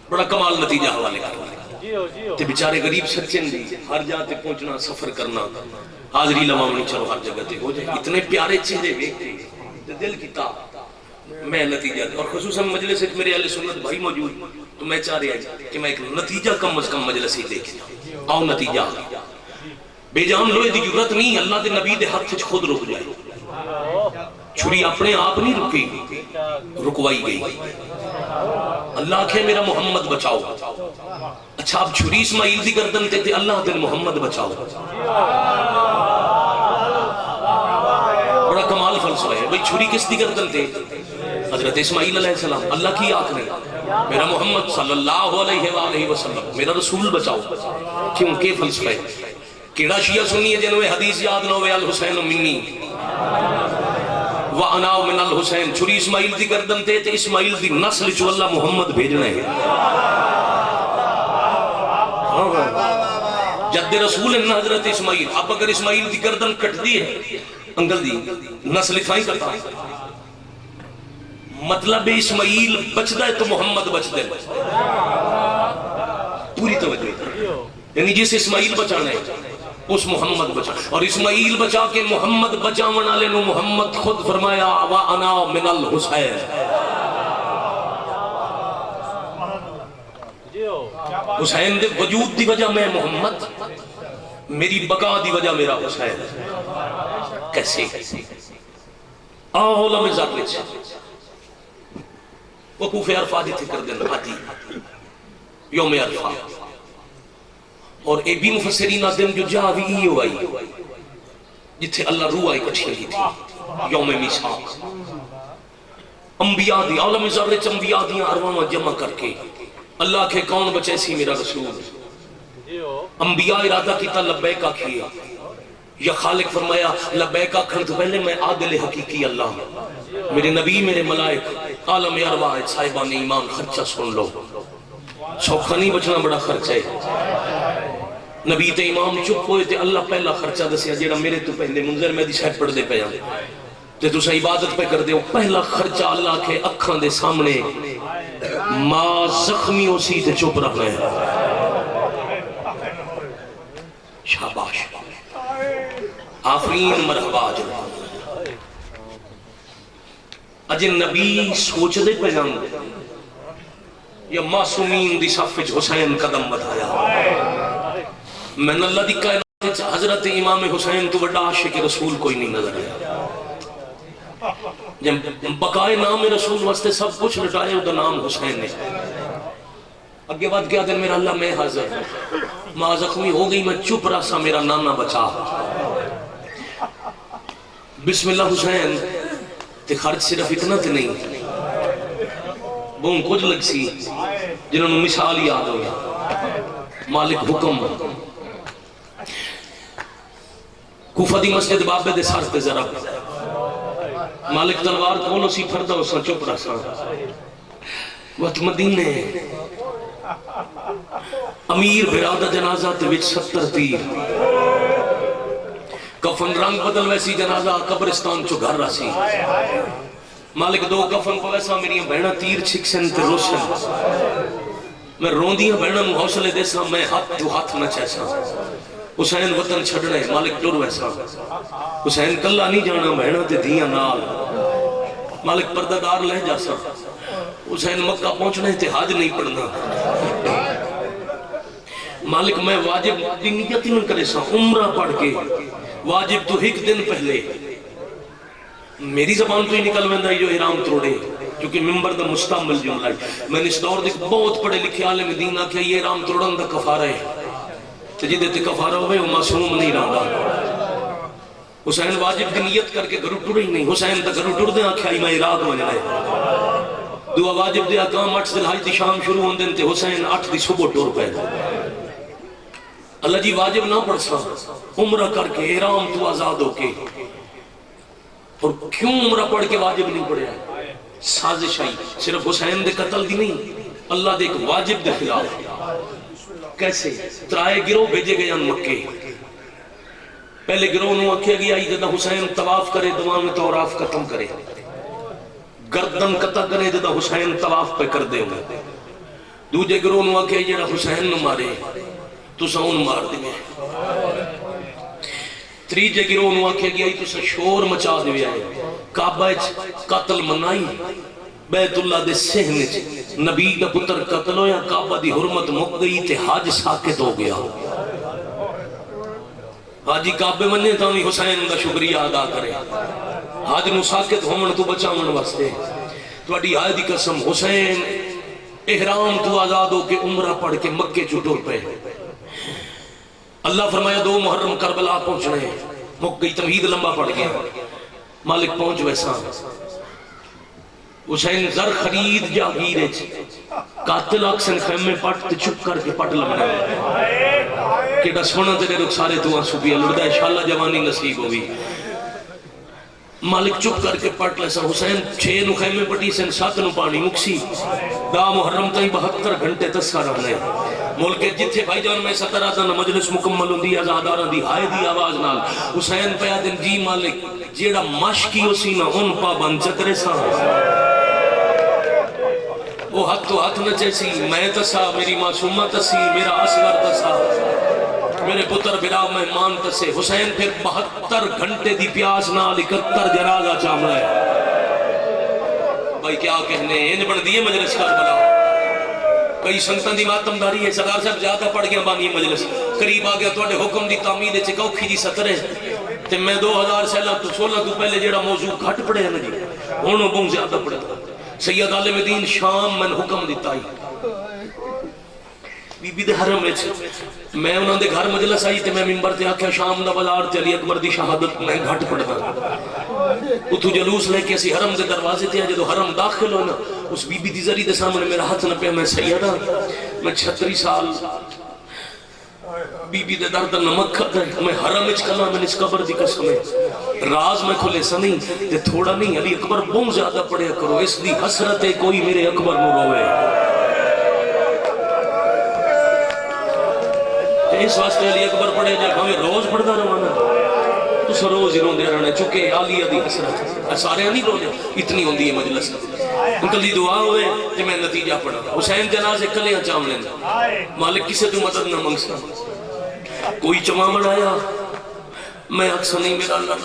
بڑا کمال نتیجہ حوالے کرنا، تے بیچارے غریب سچن دی ہر جاتے پہنچنا، سفر کرنا، حاضری لمامنی چلو ہر جگہ تے ہو جائے، اتنے پیارے چہرے دیکھتے دل کی تاب، میں نتیجہ دے، اور خصوصاً مجلس ایک میرے اہل سنت بھائی موجود، تو میں چاہ رہا ہے کہ میں ایک نتیجہ کم از کم مجلس ہی دیکھ جاؤں، آؤ نتیجہ بے جان لوہے دی ضرورت نہیں، اللہ دے نبی دے ہاتھ وچ خود رک جائے، چھری اپنے آپ نہیں رکی، رکوائی گئی، اللہ آکھے میرا محمد بچاؤ، اچھا اب چھری اسماعیل دی گردن تے تے اللہ دے محمد بچاؤ، بڑا کمال فلسفہ ہے بھئی، چھری کس دی گردن تے؟ حضرت اسماعیل علیہ السلام، اللہ کی آخر ہے میرا محمد صلی اللہ علیہ وآلہ وسلم، میرا رسول بچاؤ، کیوں کہ فلسفہ ہے، کیڑا شیعہ سنی ہے جنوے حدیث یاد نہ ہوئے الحسین منی وَأَنَا مِنَ الْحُسَيْن، چھری اسماعیل دی گردن تے تے اسماعیل دی نسل چو اللہ محمد بھیجنے ہیں، جد رسول انہ حضرت اسماعیل، اب اگر اسماعیل دی گردن کٹ دی ہے انگل دی نسل اتھائی کرتا ہے، مطلب اسماعیل بچ دائے تو محمد بچ دے، پوری توجہ، یعنی جس اسماعیل بچانا ہے اس محمد بچا، اور اسماعیل بچا کے محمد بچاونا لینو محمد خود فرمایا وَأَنَا مِنَ الْحُسَيْن، حسین دے وجود دی وجہ میں محمد، میری بقا دی وجہ میرا حسین، کیسے آہولا میں ذات لیچ وقوف عرفہ جتے کر دن آتی یوم عرفہ، اور اے بھی مفسرین آدم جو جاوی ہی ہوئی جتھے اللہ روح آئی کچھ کی تھی یوم میثاق، انبیاء دی عالم ذرچ انبیاء دی ارواح جمع کر کے اللہ کے کون بچے سی میرا رسول، انبیاء ارادہ کیتا لبیکہ کیا، یا خالق فرمایا لبیکہ کھن تو پہلے میں عادل حقیقی اللہ، میرے نبی میرے ملائک عالم ارواح صاحبان ایمان خرچہ سن لو، سوکھا نہیں بچنا بڑا خرچہ ہے، نبی تے امام چپ ہوئے تے اللہ پہلا خرچہ دسیا جیڑا میرے تو پہلے منظر میں دی شاید پڑھ دے پہ جانے تے تو سا عبادت پہ کر دے، وہ پہلا خرچہ اللہ کے اکھان دے سامنے ماں زخمی ہو سی تے چپ رکھنا ہے، شاباش آفرین مرحبا جنہا اجے نبی سوچ دے پہ جانے یا معصومین دی صف وچ حسین قدم بڑھایا؟ میں اللہ دی کائنات وچ حضرت امام حسین تو بڑا عاشق رسول کوئی نہیں نظر آیا۔ جب بقائے نام رسول واسطے سب کچھ لٹائے وہ نام حسین نے اگے بات کیا دن میرا اللہ میں حاضر ماں زخمی ہو گئی میں چپ رہا سا میرا نانا بچا بسم اللہ حسین تے خرچ صرف اتنا تے نہیں بہن کچھ لگ سی جنہوں نے مثال یاد ہو گیا مالک حکم کوفہ دی مسجد بابے دے سار تے ذرا مالک تلوار کولو سی پھردہ اسا چپ رہا سا وقت مدینے امیر برادہ جنازہ تے وچ 70 تیر کفن رنگ بدل ویسی جنازہ قبرستان چو گھر رہا سی مالک دو کفن کو ویسا میری بہنہ تیر چھکسن تے روشن میں روندیاں بہنہ محوصلے دے سا میں ہاتھ تو ہاتھ نہ چیسا حسین وطن چھڑنے مالک ڈور ویسا حسین کلہ نہیں جانا بہنہ تے دیاں نال مالک پردہ دار لہ جا سا حسین مکہ پہنچنے تے حاج نہیں پڑھنا مالک میں واجب دی نیت نہ کرے سا عمرہ پڑھ کے واجب تو ایک دن پہلے میری زبان تو ہی نکل ویندہ جو احرام توڑے کیونکہ ممبر دا مستعمل جملہ ہے میں نے اس دور دیکھ بہت پڑھے لکھے عالم دین آکھیا یہ احرام توڑن دا کفارہ ہے تو جدے تے کفارہ ہوئے وہ معصوم نہیں رہا حسین واجب دی نیت کر کے گھرو ٹوڑے ہی نہیں حسین دا گھرو ٹوڑ دے آکھیا ہی میں عراق میں جائے دعا واجب دے آکام 8 ذی الحج دی شام شروع ہون دن تے حسین 8 دی صبح ٹور پہ اللہ جی واجب نہ پڑھ سا عمرہ کر کے احرام تو آزاد ہو کے اور کیوں عمرہ پڑھ کے واجب نہیں پڑھیا سازش آئی صرف حسین دے قتل دی نہیں اللہ دے ایک واجب دے خلاف کیسے ترائے گروہ بھیجے گئے ان مکے پہلے گروہ نو اکھے گیا جدہ حسین طواف کرے دوام توراف ختم کرے گردن قطع کرے جدہ حسین طواف پہ کر دے ہوئے دوجے گروہ نو اکھے جدہ حسین نو مارے تو ساؤن مار دے تریجے گروہ نو آکھے گیا تو سا شور مچا دے آئے کعبہ قتل منائی بیت اللہ دے سہنے نبی دا پتر قتل ہو یا کعبہ دی حرمت مک گئی تے حاج ساکت ہو گیا حاجی کعبے مننے تھا ہمیں حسین دا شکریہ ادا کرے حاج نو ساکت ہومن تو بچا من واسطے تو اڈی آئے دی قسم حسین احرام تو آزاد ہو کے عمرہ پڑھ کے مکے چھوٹور پہ اللہ فرمایا 2 محرم کربلا پہنچنے مک گئی تمہید لمبا پڑ گیا مالک پہنچ ویسا حسین زر خرید جاگیرے قاتل اکسن خیمے پٹ چپ کر کے پٹ لگنا کہ ڈسونا تیرے رخسارے تو آنسو بھی لڑدہ انشاءاللہ جوانی نصیب ہوئی مالک چپ کر کے پٹ لیسا حسین 6 نو خیمے پٹی سن 7 نو پانی مکسی دا محرم تائی 72 گھنٹے تسکا رہنے ملک جتھے بھائی جان میں 17 دن مجلس مکمل ہوں دی ازاداران دی ہائے دی آواز نال حسین پہ دن جی مالک جیڑا مشکی ہو سی نا ان پا بن چکرے سا وہ ہاتھ تو ہاتھ نچے سی میں تسا میری معصومہ تسی میرا اصغر تسا میرے پتر برا مہمان تسے حسین پھر 72 گھنٹے دی پیاس نال 71 جنازہ چامڑا ہے بھائی کیا کہنے انج بڑھ دیئے مجلس کربلا کئی سنگتن دی ماتمداری ہے سردار صاحب زیادہ پڑھ گیا بانی مجلس قریب آگیا تو اڈے حکم دی تعمید ہے چکاؤ کھی جی 17 تے میں 2016 تو پہلے جیڑا موضوع گھٹ پڑے ہیں نا جی انہوں بہت زیادہ پڑے تھا سید عالم دین شام میں حکم دیتا ہی بی بی دے حرم میں انہوں دے گھر مجلس آئی تے میں ممبر تے آکھیا شام دا بازار تے علی اکبر دی شہادت میں گھٹ پڑتا اتھو جلوس لے کے اسی حرم دے دروازے تے جدو حرم داخل ہونا اس بی بی دی ذری دے سامنے میرا ہاتھ نہ پہ میں سیدہ میں 36 سال بی بی دے درد نمک کھتا ہے میں حرم اچ کلا میں اس قبر دی قسم ہے راز میں کھلے سا نہیں تے تھوڑا نہیں علی اکبر بہت زیادہ پڑھیا کرو اس دی حسرت ہے کوئی میرے اکبر نو روے اس واسطے علی اکبر پڑھے جائے ہمیں روز پڑھتا روانا تو سا روز ہی روندے رہنے چکے عالیہ دی حسرت سارے نہیں روندے اتنی ہوندی ہے مجلس کلی دعا ہوئے کہ میں نتیجہ پڑھا حسین جنازے کلیاں چاولیں مالک کسے تو مدد نہ منگسا کوئی چمامڑ آیا میں اکثر نہیں میرا اللہ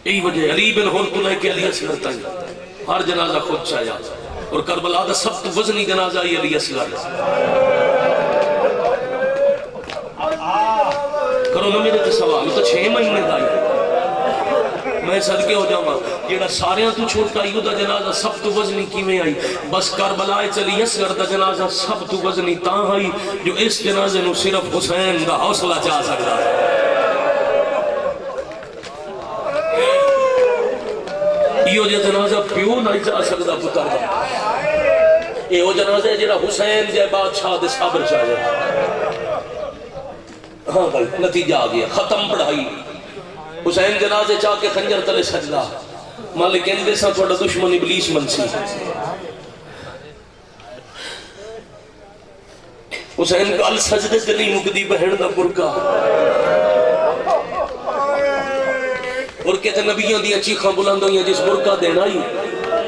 یہی وجہ علی بن حرط لے کے علی اصغر تائی ہر جنازہ خود چاہیا اور کربلا دا سب تو وزنی جنازہ یہ علی اصغر کرو نا میرے تے سوال تو 6 مہینے دا ہی میں صدقے ہو جاؤں جیڑا سارے تو چھوٹا ہی دا جنازہ سب تو وزنی کیویں آئی بس کربلا چلی اصغر دا جنازہ سب تو وزنی تاں آئی جو اس جنازے نو صرف حسین دا حوصلہ چاہ سکتا ہے یہ جنازہ پیو نہیں جا سکتا پتر دا یہ جنازہ ہے جیڑا حسین جے بادشاہ دے صبر چاہے ہاں بھائی نتیجہ آ گیا ختم پڑھائی حسین جنازے چاہ کے خنجر تلے سجدہ مالک اندے سا تھوڑا دشمن ابلیس منسی حسین کا السجدے سے نہیں مقدی بہن دا برکا اور کہتے نبیوں دیا چیخاں بلند ہوئی جس برکا دینا ہی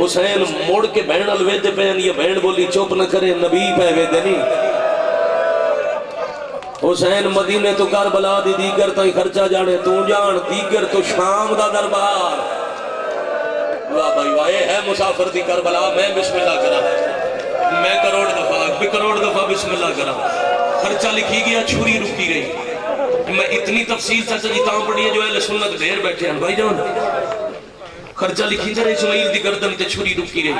حسین موڑ کے بہن الوے دے پہن یہ بہن بولی چوپ نہ کرے نبی پہ وے دے نہیں حسین مدینے تو کربلا دی دیگر تائیں خرچہ جانے تو جان دیگر تو شام دا دربار واہ بھائی واہ ہے مسافر دی کربلا میں بسم اللہ کرا میں کروڑ دفعہ بسم اللہ کرا خرچہ لکھی گیا چھری رکی گئی میں اتنی تفصیل چاچا جی تاں پڑھی ہے جو اہل سنت ڈھیر بیٹھے ہیں بھائی جان خرچہ لکھی جائے اسماعیل دی گردن تے چھری رکی گئی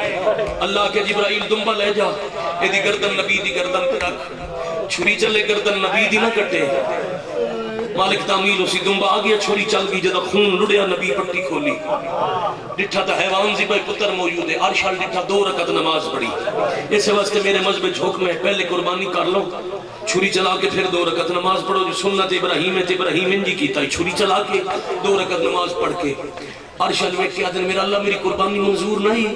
اللہ کے جبرائیل دنبا لے جا اے دی گردن نبی دی گردن تے رکھ چھری چلے گردن نبی دی نہ کٹے مالک تعمیل اسی دنبا آگیا چھری چل گئی جدہ خون لڑیا نبی پٹی کھولی ڈٹھا تا حیوان زبائی پتر موجود ہے عرشال ڈٹھا 2 رکعت نماز پڑھی اس واسطے میرے مذہب جھوک میں پہلے قربانی کر لو چھری چلا کے پھر 2 رکعت نماز پڑھو جو سنت ابراہیم ہے ابراہیم انجی کیتا ہے چھری چلا کے 2 رکعت نماز پڑھ کے عرشال میں کیا دن میرا اللہ میری قربانی منظور نہیں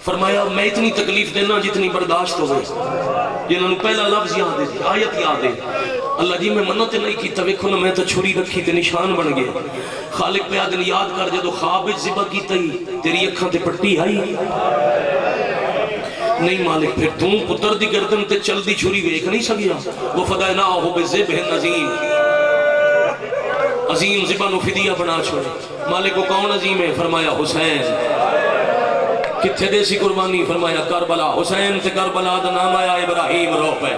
فرمایا میں اتنی تکلیف دینا جتنی برداشت ہو گئی جنہوں نے پہلا لفظ یاد ہے آیت یاد ہے اللہ جی میں منت نہیں کی تویکھو نا میں تو چھری رکھی تے نشان بن گئے خالق پہ آدن یاد کر جدو خواب ذبح کی تئی تیری اکھاں تے پٹی آئی نہیں مالک پھر تم پتر دی گردن تے چل دی چھری ویکھ نہیں سکیا وہ فدائناہو بذبح عظیم عظیم ذبح نو فدیہ بنا چھوڑے مالک کو کون عظیم ہے فرمایا حسین کتھے دیسی قربانی فرمایا کربلا حسین تے کربلا دا نام آیا ابراہیم رو پہ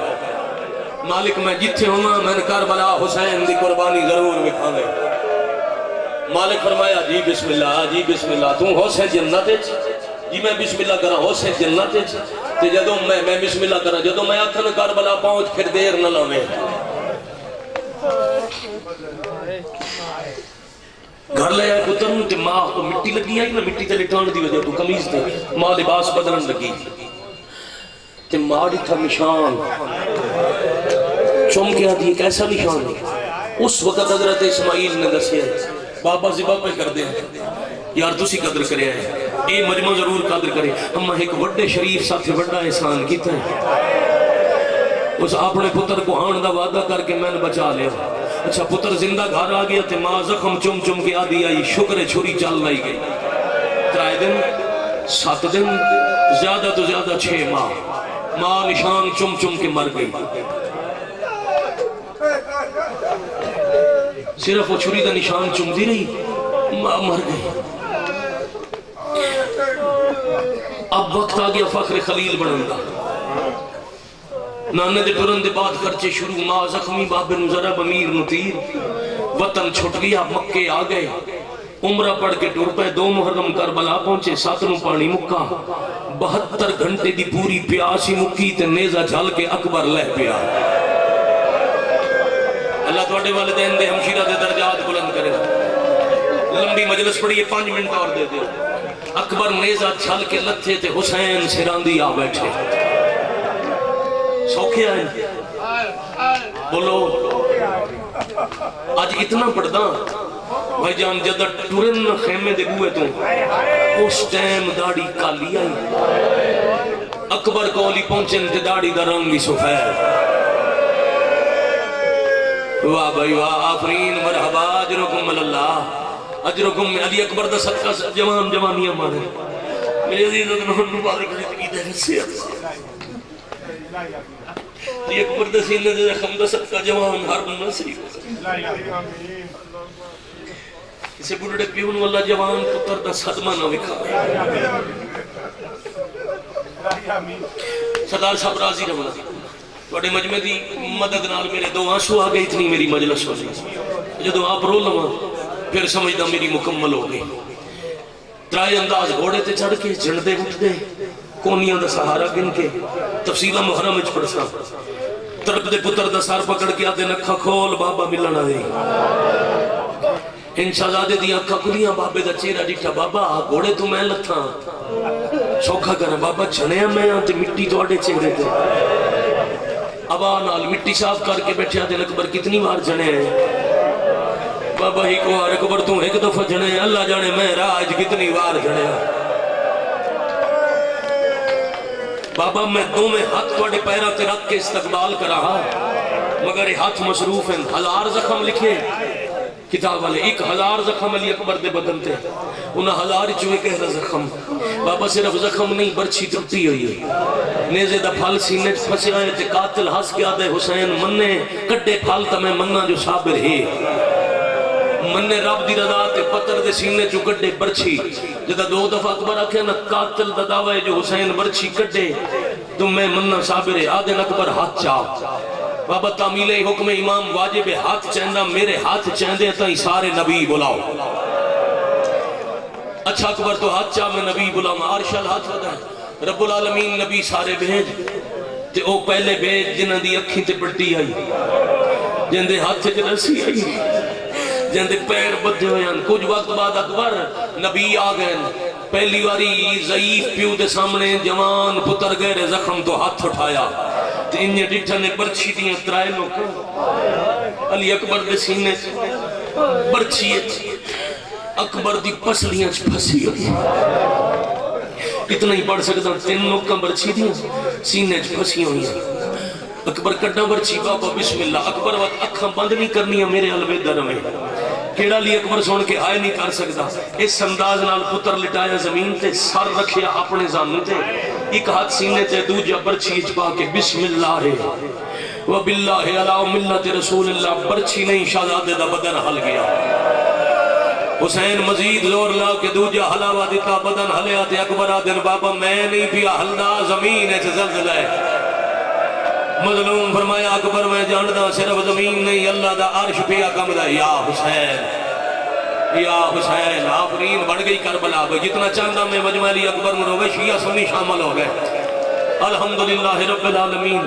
مالک میں جتھے ہوں میں نے کربلا حسین دی قربانی ضرور بکھانے مالک فرمایا جی بسم اللہ تم ہو سے جنت جی میں بسم اللہ کرا ہو سے جنت تے جدو میں بسم اللہ کرا جدو میں آتھن کربلا پہنچ پھر دیر نہ لوے گھر لے آئے پتر تے ماں کو مٹی لگی آئی نا مٹی تے لٹان دی وجہ تو کمیز تے ماں لباس بدلن لگی تے ماں ڈٹھا نشان چم کے آدھی ایک ایسا نشان ہے اس وقت حضرت اسماعیل نے دسیا بابا ذبح پہ کر دیں یار تسی قدر کرے آئے اے مجمع ضرور قدر کرے ہم ایک وڈے شریف ساتھ وڈا احسان کیتا ہے اس اپنے پتر کو آن دا وعدہ کر کے میں نے بچا لیا اچھا پتر زندہ گھر آ گیا تے ماں زخم چم چم کے آدھی آئی شکر چھری چل رہی گئی 3 دن 7 دن زیادہ تو زیادہ 6 ماہ ماں نشان چم چم کے مر گئی صرف وہ چھری دا نشان چم دی رہی ماں مر گئی اب وقت آ گیا فخر خلیل بنن دا نانے دے ٹرن دے بعد خرچے شروع ماں زخمی بابے نو ذرا بمیر نو تیر وطن چھٹ گیا مکے آ گئے عمرہ پڑھ کے ٹر پہ 2 محرم کربلا پہنچے 7 نو پانی مکا 72 گھنٹے دی پوری پیاسی مکی تے نیزہ جھل کے اکبر لہ پیا اللہ توڑے والدین دے ہمشیرہ دے درجات بلند کرے لمبی مجلس پڑی 5 منٹ اور دے دے اکبر نیزہ جھل کے لتھے تے حسین سراندی آ بیٹھے سوکھے آئے بولو آج اتنا پڑھدا بھائی جان جدہ ٹورن خیمے دے بوئے تو اس ٹائم داڑی کالی آئی اکبر کولی پہنچن تے داڑی دا رنگی سفید واہ بھائی واہ آفرین مرحبا اجرکم اللہ اجرکم علی اکبر دا صدقہ جوانیاں مارے میرے عزیز ادھن مبارک زندگی دے نصیحت علی اکبر دا سینے دے رحم دا صدقہ جوان ہر نصیب کسے بڑھڑے پیون والا جوان پتر دا صدمہ نہ وکھاوے سردار صاحب راضی رہنا بڑے مجمع دی مدد نال میرے دو آنسو آ گئی اتنی میری مجلس ہو گئی جدو آپ رو لواں پھر سمجھدا میری مکمل ہو گئی ترائے انداز گھوڑے تے چڑھ کے جھنڈے اٹھ دے کونیاں دا سہارا گن کے تفصیلہ محرم وچ پڑھسا تڑپ دے پتر دا سار پکڑ کے آدھے نکھا کھول بابا ملنا دے ان شہزادے دی اکھا کھلیاں بابے دا چہرہ ڈٹھا بابا گھوڑے تو میں لتھاں سوکھا کرنا بابا جھنیا میں آتے مٹی تو آڑے چہرے تے ابا نال مٹی صاف کر کے بیٹھے آدھے اکبر کتنی بار جھنے ہیں بابا ہی کو آر اکبر تو ایک دفعہ جھنے ہیں اللہ جانے میں راج کتنی بار جھنے ہیں بابا میں دو میں ہاتھ توڑے پیرہ تے رکھ کے استقبال کر رہا مگر ہاتھ مصروف ہیں 1000 زخم لکھے کتاب والے 1000 زخم علی اکبر دے بدن تے انہاں 1000 چوئے کہہ زخم بابا صرف زخم نہیں برچھی ٹوٹی ہوئی ہے نیزے دا پھل سینے پھسے آئے تے قاتل ہنس کے آدھے حسین مننے کڈے پھل تمہیں مننا جو صابر ہے مننے رب دی رضا تے پتر دے سینے چو کڈے برچھی جدا 2 دفعہ اکبر آکھے نا قاتل دا دعوے جو حسین برچھی کڈے تم میں مننا صابر ہے آدھے اکبر ہاتھ چاہ بابا تعمیل حکم امام واجب ہاتھ چہندہ میرے ہاتھ چہندے تائیں سارے نبی بلاؤ اچھا اکبر تو ہاتھ چاہ میں نبی بلاؤں عرشل ہاتھ ودا ہے رب العالمین نبی سارے بھیج تے او پہلے بھیج جنہ دی اکھیں تے پٹی آئی جن دے ہاتھ تے رسی آئی جن دے پیر بدھے ہوئے ہیں کچھ وقت بعد اکبر نبی آ گئے پہلی واری ضعیف پیو دے سامنے جوان پتر گئے زخم تو ہاتھ اٹھایا تے انہیں ڈٹھا نے برچی دیاں ترائے لوگ علی اکبر دے سینے برچی اکبر دی پسلیاں پھسی ہوئی اتنا ہی پڑھ سکتا 3 لوگ برچی دیاں سینے پھسی ہوئی اکبر کڈا برچی بابا بسم اللہ اکبر وقت اکھاں بند نہیں کرنی ہے میرے علوے در میں کیڑا لی اکبر سن کے آئے نہیں کر سکتا اس انداز نال پتر لٹایا زمین تے سر رکھیا اپنے زانوں تے ایک ہاتھ سینے تے دوجہ برچی چپا کے بسم اللہ ہے وباللہ علی ملت رسول اللہ برچی نہیں شہزادے دا بدن ہل گیا حسین مزید زور لا کے دوجہ ہلاوا دیتا بدن ہلیا تے اکبر آدن بابا میں نہیں پیا ہلدا زمین ہے زلزلہ ہے مظلوم فرمایا اکبر میں جاندا صرف زمین نہیں اللہ دا عرش پیا کم دا یا حسین آفرین بڑھ گئی کربلا جتنا چاندہ میں مجمع علی اکبر میں روے شیعہ سنی شامل ہو گئے الحمدللہ رب العالمین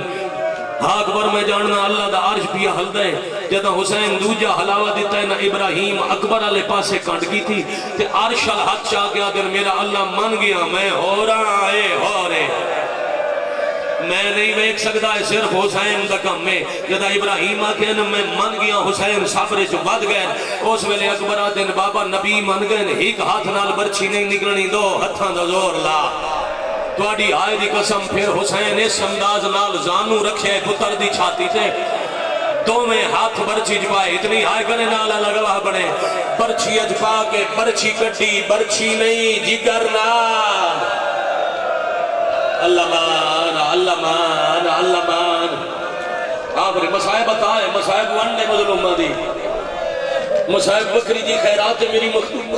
ہاں اکبر میں جاننا اللہ دا عرش پیا حل دے جدہ حسین دوجہ حلاوہ دیتا ہے نا ابراہیم اکبر علیہ پاسے کانٹ کی تھی تے عرش الحق چاہ گیا در میرا اللہ من گیا میں ہو رہے میں نہیں ویک سکتا ہے صرف حسین دا کم میں جدہ ابراہیم آکے نا میں من گیا حسین صبر جو بد گئے اس ویلے اکبر آدھے بابا نبی من گئے ایک ہاتھ نال برچی نہیں نکلنی 2 ہتھاں دا زور لا توڑی آئے دی قسم پھر حسین اس انداز نال زانو رکھے پتر دی چھاتی تے 2 میں ہاتھ برچی جپائے اتنی آئے کرنے نالا لگوا بڑے برچی اجپا کے برچی کٹی برچی نہیں جگر نا اللہ مان اللہ مان اللہ مان آخری مسائب بتائے مسائب ونڈے مظلومہ دی مسائب بکری جی خیرات میری مخلوم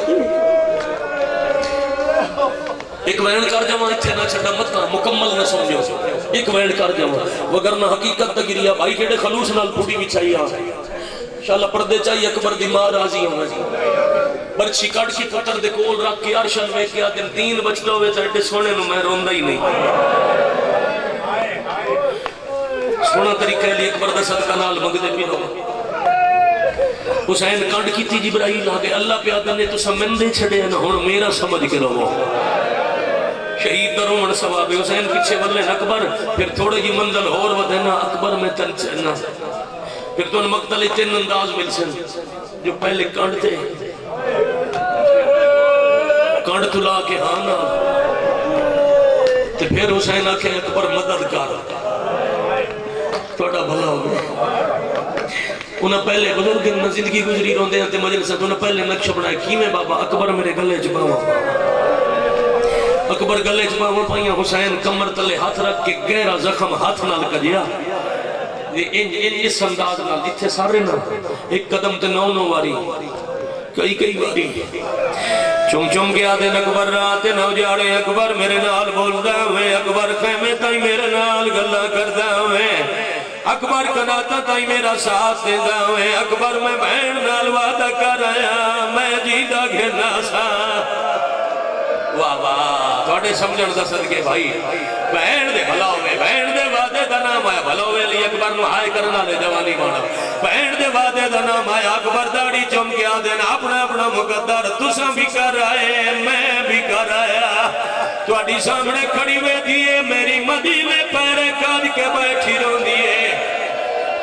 ایک وین کر جاؤں اتھے نہ چھڑا مت مکمل نہ سمجھو ایک وین کر جاؤں وگرنہ حقیقت تگیریا بھائی کیڑے خلوص نال پھوٹی بھی چاہیے انشاءاللہ پردے چاہیے اکبر دی ماں راضی ہونا جی برچی کٹ کی پتر دے کول رکھ کے عرشن میں کیا دن 3 بچتا ہوئے تھے اڈے سونے نو میں روندہ ہی نہیں سونا طریقہ لئے اکبر دا صدقہ نال مگدے بھی رہو حسین کانڈ کی تھی جبرائیل آگے اللہ پیادہ نے تو سمندے چھڑے ہیں نا ہون میرا سمجھ کے رہو شہید درون ثواب حسین پیچھے بدلے اکبر پھر تھوڑے جی منزل اور ودینا اکبر میں تن چہنا پھر تو ان مقتل 3 انداز مل سن جو پہلے کانڈ تھے کانڈ تلا کے آنا تو پھر حسین آکھے اکبر مدد کر توڑا بھلا ہو گیا انہاں پہلے بزرگ میں زندگی گزری روندے ہیں تے مجلسہ تو انہاں پہلے نقش بنائے کیویں بابا اکبر میرے گلے چپاوا اکبر گلے چپاوا پائیاں حسین کمر تلے ہاتھ رکھ کے گہرا زخم ہاتھ نال کجیا اس انداز نال اتھے سارے نا ایک قدم تے 9 واری کئی کئی باری چم چم کے آدھے اکبر رات نہ جاڑے اکبر میرے نال بولدا ہوئے اکبر خیمے تائی میرے نال گلا کردا ہوئے اکبر کناتا تائی میرا ساتھ دیدا ہوئے اکبر میں بہن نال وعدہ کر آیا میں جیدہ گھرنا سا واہ واہ تھوڑے سمجھن دا صدقے بھائی بہن دے بھلا ہوئے بہن دے وعدے دا نام آیا بھلا ہوئے لی اکبر نو ہائے کرنا لے جوانی بانا بہن دے وعدے دا نام آیا اکبر داڑی چم کے آدھے اپنا اپنا مقدر تساں بھی کر آئے میں بھی کر آیا تھوڑی سامنے کھڑی ہوئے دیئے میری مدینے پیرے کھاج کے بیٹھی رون دیئے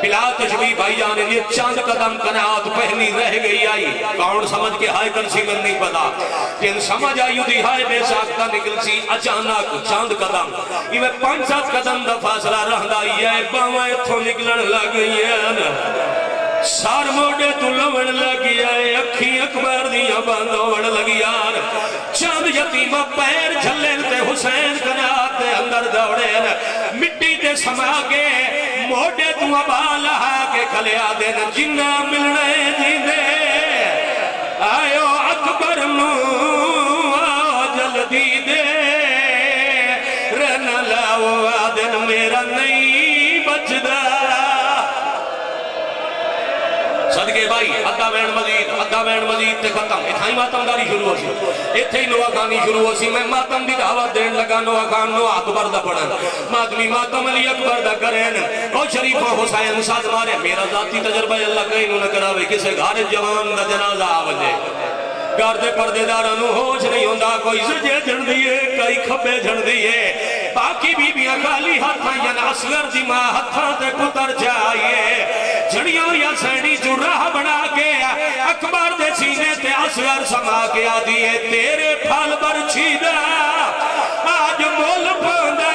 بلا تشبیح بھائی جانے لیے چاند قدم کنات پہنی رہ گئی آئی کون سمجھ کے ہائے کر سی من نہیں پتا جن سمجھ آئی دی ہائے بے ساکتہ نکل سی اچانک چاند قدم یہ 5-7 قدم دا فاصلہ رہندا ہے باوائے تھو نکلن لگئی ہے سار موڑے تو لوڑ لگی ہے اکھی اکبر دیا بندوڑ لگی ہے چاند یتیمہ پیر جھلن تے حسین کنات تے اندر دوڑے مٹی تے سما کے موڑے تو ابالا کے کھلیا دے جنہ ملنے جیندے آئیو اکبر نو جلدی دے رہنا لاؤ آدن میرا نہیں بچدا صدقے بھائی ادھا وین مزید تے ختم اتھائی ماتم داری شروع ہو سی اتھائی نوہ خانی شروع ہو سی میں ماتم دی دعوت دین لگا نوہ خان نوہ اکبر دا پڑھن ماتمی ماتم علی اکبر دا کرین او شریفہ حسین ساتھ مارے میرا ذاتی تجربہ اللہ کہیں نو نہ کراوے کسے گھار جوان دا جنازہ آوجے گھر دے پردے دارانو ہوش نہیں ہوندہ کوئی سجے جھڑ دیئے کئی کھپے جھڑ دیئے باقی بیبیاں خالی ہاتھاں یا اصغر دی ماں ہاتھاں تے کتر جائیے جھڑیوں یا سینی جو راہ بنا کے اکبر دے سینے تے اصغر سما کے آدھیے تیرے پھال بر چھیدہ آج مول پھوندا